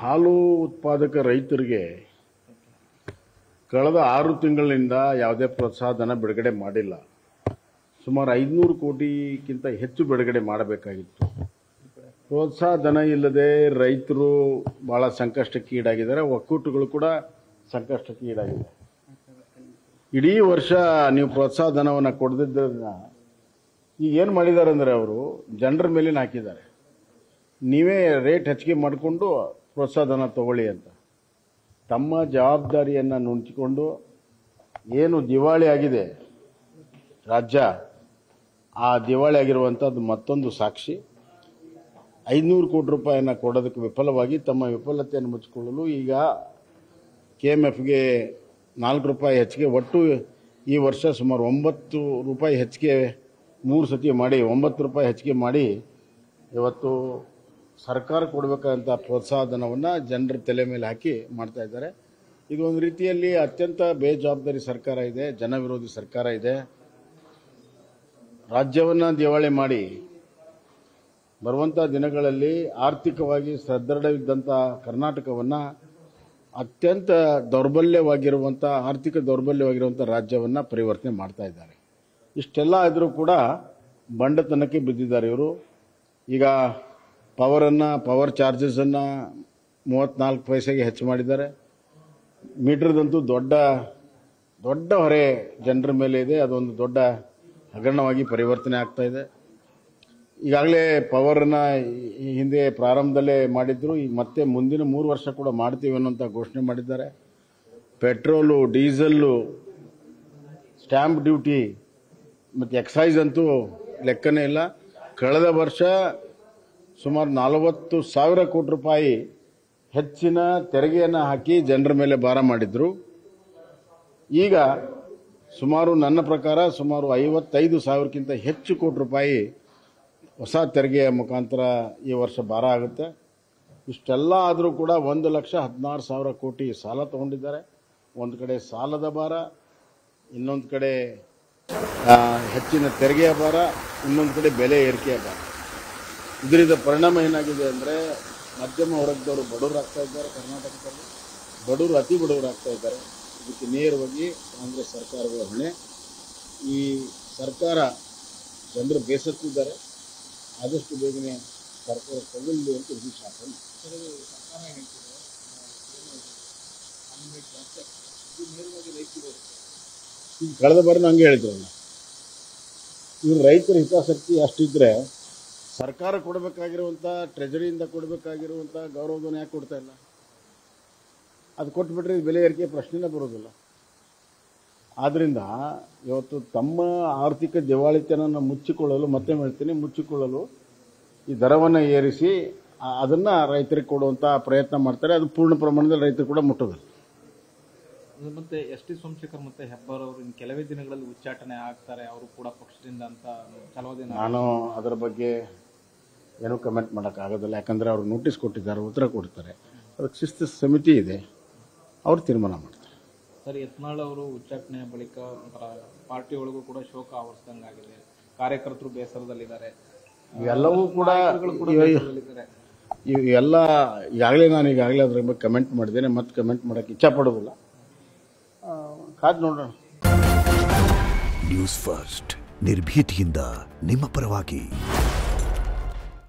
ಹಾಲು ಉತ್ಪಾದಕ ರೈತರಿಗೆ ಕಳೆದ 6 ತಿಂಗಳಿನಿಂದ ಯಾವುದೇ ಪ್ರೋತ್ಸಾಹಧನ ಬಿಡುಗಡೆ ಮಾಡಿಲ್ಲ. ಸುಮಾರು 500 ಕೋಟಿಗಿಂತ ಹೆಚ್ಚು ಬಿಡುಗಡೆ ಮಾಡಬೇಕಾಗಿತ್ತು. ಪ್ರೋತ್ಸಾಹಧನ ಇಲ್ಲದೆ ರೈತರು ಬಹಳ ಸಂಕಷ್ಟಕ್ಕೆ ಈಡಾಗಿದ್ದಾರೆ. ಒಕ್ಕೂಟಗಳು ಕೂಡ ಸಂಕಷ್ಟಕ್ಕೆ ಈಡಾಗಿದೆ. ಇಡೀ ವರ್ಷ ನೀವು ಪ್ರೋತ್ಸಾಹಧನವನ್ನು ಕೊಡದಿದ್ದರಿಂದ ಈಗ ಏನು ಮಾಡಿದ್ದಾರೆ ಅಂದರೆ ಅವರು ಜನರ ಮೇಲೆ ಹಾಕಿದ್ದಾರೆ. ನೀವೇ ರೇಟ್ ಹೆಚ್ಚಿಗೆ ಮಾಡಿಕೊಂಡು ಪ್ರೋತ್ಸಾಹಧನ ತಗೊಳ್ಳಿ ಅಂತ. ತಮ್ಮ ಜವಾಬ್ದಾರಿಯನ್ನು ನುಂಚಿಕೊಂಡು ಏನು ದಿವಾಳಿ ಆಗಿದೆ ರಾಜ್ಯ, ಆ ದಿವಾಳಿ ಆಗಿರುವಂಥದ್ದು ಮತ್ತೊಂದು ಸಾಕ್ಷಿ. 500 ಕೋಟಿ ರೂಪಾಯಿಯನ್ನು ಕೊಡೋದಕ್ಕೆ ವಿಫಲವಾಗಿ ತಮ್ಮ ವಿಫಲತೆಯನ್ನು ಮುಚ್ಚಿಕೊಳ್ಳಲು ಈಗ KMFಗೆ 4 ರೂಪಾಯಿ ಹೆಚ್ಚಿಗೆ, ಒಟ್ಟು ಈ ವರ್ಷ ಸುಮಾರು 9 ರೂಪಾಯಿ ಹೆಚ್ಚಿಗೆ 3 ಸತಿ ಮಾಡಿ 9 ರೂಪಾಯಿ ಹೆಚ್ಚಿಗೆ ಮಾಡಿ ಇವತ್ತು ಸರ್ಕಾರ ಕೊಡಬೇಕಾದಂಥ ಪ್ರೋತ್ಸಾಹಧನವನ್ನು ಜನರ ತಲೆ ಮೇಲೆ ಹಾಕಿ ಮಾಡ್ತಾ ಇದ್ದಾರೆ. ಇದು ಒಂದು ರೀತಿಯಲ್ಲಿ ಅತ್ಯಂತ ಬೇಜವಾಬ್ದಾರಿ ಸರ್ಕಾರ ಇದೆ, ಜನವಿರೋಧಿ ಸರ್ಕಾರ ಇದೆ. ರಾಜ್ಯವನ್ನು ದಿವಾಳಿ ಮಾಡಿ ಬರುವಂಥ ದಿನಗಳಲ್ಲಿ ಆರ್ಥಿಕವಾಗಿ ಸದೃಢವಿದ್ದಂಥ ಕರ್ನಾಟಕವನ್ನು ಅತ್ಯಂತ ದೌರ್ಬಲ್ಯವಾಗಿರುವಂಥ ಆರ್ಥಿಕ ದೌರ್ಬಲ್ಯವಾಗಿರುವಂಥ ರಾಜ್ಯವನ್ನು ಪರಿವರ್ತನೆ ಮಾಡ್ತಾ ಇದ್ದಾರೆ. ಇಷ್ಟೆಲ್ಲ ಆದರೂ ಕೂಡ ಬಂಡತನಕ್ಕೆ ಬಿದ್ದಿದ್ದಾರೆ ಇವರು. ಈಗ ಪವರ್ ಚಾರ್ಜಸನ್ನು 34 ಪೈಸೆಗೆ ಹೆಚ್ಚು ಮಾಡಿದ್ದಾರೆ. ಮೀಟರ್ದಂತೂ ದೊಡ್ಡ ಹೊರೆ ಜನರ ಮೇಲೆ ಇದೆ. ಅದೊಂದು ದೊಡ್ಡ ಹಗರಣವಾಗಿ ಪರಿವರ್ತನೆ ಆಗ್ತಾ ಇದೆ. ಈಗಾಗಲೇ ಪವರನ್ನು ಹಿಂದೆ ಪ್ರಾರಂಭದಲ್ಲೇ ಮಾಡಿದ್ರು, ಈಗ ಮತ್ತೆ ಮುಂದಿನ 3 ವರ್ಷ ಕೂಡ ಮಾಡ್ತೀವಿ ಅನ್ನೋಂಥ ಘೋಷಣೆ ಮಾಡಿದ್ದಾರೆ. ಪೆಟ್ರೋಲು, ಡೀಸೆಲ್ಲು, ಸ್ಟ್ಯಾಂಪ್ ಡ್ಯೂಟಿ ಮತ್ತು ಎಕ್ಸೈಸ್ ಅಂತೂ ಲೆಕ್ಕನೇ ಇಲ್ಲ. ಕಳೆದ ವರ್ಷ ಸುಮಾರು 40,000 ಕೋಟಿ ರೂಪಾಯಿ ಹೆಚ್ಚಿನ ತೆರಿಗೆಯನ್ನು ಹಾಕಿ ಜನರ ಮೇಲೆ ಭಾರ ಮಾಡಿದ್ರು. ಈಗ ಸುಮಾರು ನನ್ನ ಪ್ರಕಾರ ಸುಮಾರು 55,000ಕ್ಕಿಂತ ಹೆಚ್ಚು ಕೋಟಿ ರೂಪಾಯಿ ಹೊಸ ತೆರಿಗೆಯ ಮುಖಾಂತರ ಈ ವರ್ಷ ಭಾರ ಆಗುತ್ತೆ. ಇಷ್ಟೆಲ್ಲ ಆದರೂ ಕೂಡ 1,16,000 ಕೋಟಿ ಸಾಲ ತಗೊಂಡಿದ್ದಾರೆ. ಒಂದು ಕಡೆ ಸಾಲದ ಭಾರ, ಇನ್ನೊಂದು ಕಡೆ ಹೆಚ್ಚಿನ ತೆರಿಗೆಯ ಭಾರ, ಇನ್ನೊಂದು ಕಡೆ ಬೆಲೆ ಏರಿಕೆಯ ಭಾರ. ಇದರಿಂದ ಪರಿಣಾಮ ಏನಾಗಿದೆ ಅಂದರೆ ಮಧ್ಯಮ ವರ್ಗದವರು ಬಡವರಾಗ್ತಾ ಇದ್ದಾರೆ. ಕರ್ನಾಟಕದಲ್ಲಿ ಬಡವರು ಅತಿ ಬಡವರಾಗ್ತಾ ಇದ್ದಾರೆ. ಇದಕ್ಕೆ ನೇರವಾಗಿ ಕಾಂಗ್ರೆಸ್ ಸರ್ಕಾರಗಳ ಹೊಣೆ. ಈ ಸರ್ಕಾರ ಜನರು ಬೇಸತ್ತಿದ್ದಾರೆ. ಆದಷ್ಟು ಬೇಗನೆ ಸರ್ಕಾರ ತಗೊಳ್ಳಿ ಅಂತ ಇದು ಶಾಸನ. ಈಗ ಕಳೆದ ಬಾರಿ ಹಂಗೆ ಹೇಳಿದ್ರಲ್ಲ, ಇವರು ರೈತರ ಹಿತಾಸಕ್ತಿ ಅಷ್ಟಿದ್ರೆ ಸರ್ಕಾರ ಕೊಡಬೇಕಾಗಿರುವಂಥ ಟ್ರೆಜರಿಯಿಂದ ಕೊಡಬೇಕಾಗಿರುವಂಥ ಗೌರವಧನ ಯಾಕೆ ಕೊಡ್ತಾ ಇಲ್ಲ? ಅದು ಕೊಟ್ಬಿಟ್ರೆ ಬೆಲೆ ಏರಿಕೆ ಪ್ರಶ್ನೆನೇ ಬರೋದಿಲ್ಲ. ಆದ್ದರಿಂದ ಇವತ್ತು ತಮ್ಮ ಆರ್ಥಿಕ ದಿವಾಳಿತನವನ್ನು ಮುಚ್ಚಿಕೊಳ್ಳಲು ಈ ದರವನ್ನು ಏರಿಸಿ ಅದನ್ನು ರೈತರಿಗೆ ಕೊಡುವಂಥ ಪ್ರಯತ್ನ ಮಾಡ್ತಾರೆ. ಅದು ಪೂರ್ಣ ಪ್ರಮಾಣದಲ್ಲಿ ರೈತರು ಕೂಡ ಮುಟ್ಟೋದಿಲ್ಲ. ಮತ್ತೆ ಎಸ್.ಟಿ. ಸೋಮಶೇಖರ್ ಮತ್ತು ಹೆಬ್ಬಾರ್ ಅವರು ಇನ್ನು ಕೆಲವೇ ದಿನಗಳಲ್ಲಿ ಉಚ್ಚಾಟನೆ ಆಗ್ತಾರೆ, ಅವರು ಕೂಡ ಪಕ್ಷದಿಂದ ಅಂತ ಕೆಲವೇ. ನಾನು ಅದರ ಬಗ್ಗೆ ಏನೂ ಕಮೆಂಟ್ ಮಾಡೋಕ್ಕಾಗೋದಿಲ್ಲ. ಯಾಕಂದರೆ ಅವರು ನೋಟಿಸ್ ಕೊಟ್ಟಿದ್ದಾರೆ, ಉತ್ತರ ಕೊಡ್ತಾರೆ. ಅದಕ್ಕೆ ಶಿಸ್ತು ಸಮಿತಿ ಇದೆ, ಅವರು ತೀರ್ಮಾನ ಮಾಡ್ತಾರೆ. ಸರ್, ಯತ್ನಾಳ್ ಅವರು ಉಚ್ಚಾಟನೆಯ ಬಳಿಕ ಪಾರ್ಟಿ ಒಳಗೂ ಕೂಡ ಶೋಕ ಆವರಿಸಿದಂಗಾಗಿದೆ. ಕಾರ್ಯಕರ್ತರು ಬೇಸರದಲ್ಲಿದ್ದಾರೆ. ಇವೆಲ್ಲವೂ ಕೂಡ ಇವೆಲ್ಲ ಈಗಾಗಲೇ ಅದ್ರ ಬಗ್ಗೆ ಕಮೆಂಟ್ ಮಾಡಿದ್ದೇನೆ, ಮತ್ತೆ ಕಮೆಂಟ್ ಮಾಡೋಕ್ಕೆ ಇಚ್ಛೆ ಪಡೋದಿಲ್ಲ. ಕಾದು ನೋಡೋಣ. ನ್ಯೂಸ್ ಫಸ್ಟ್ ನಿರ್ಭೀತಿಯಿಂದ ನಿಮ್ಮ ಪರವಾಗಿ.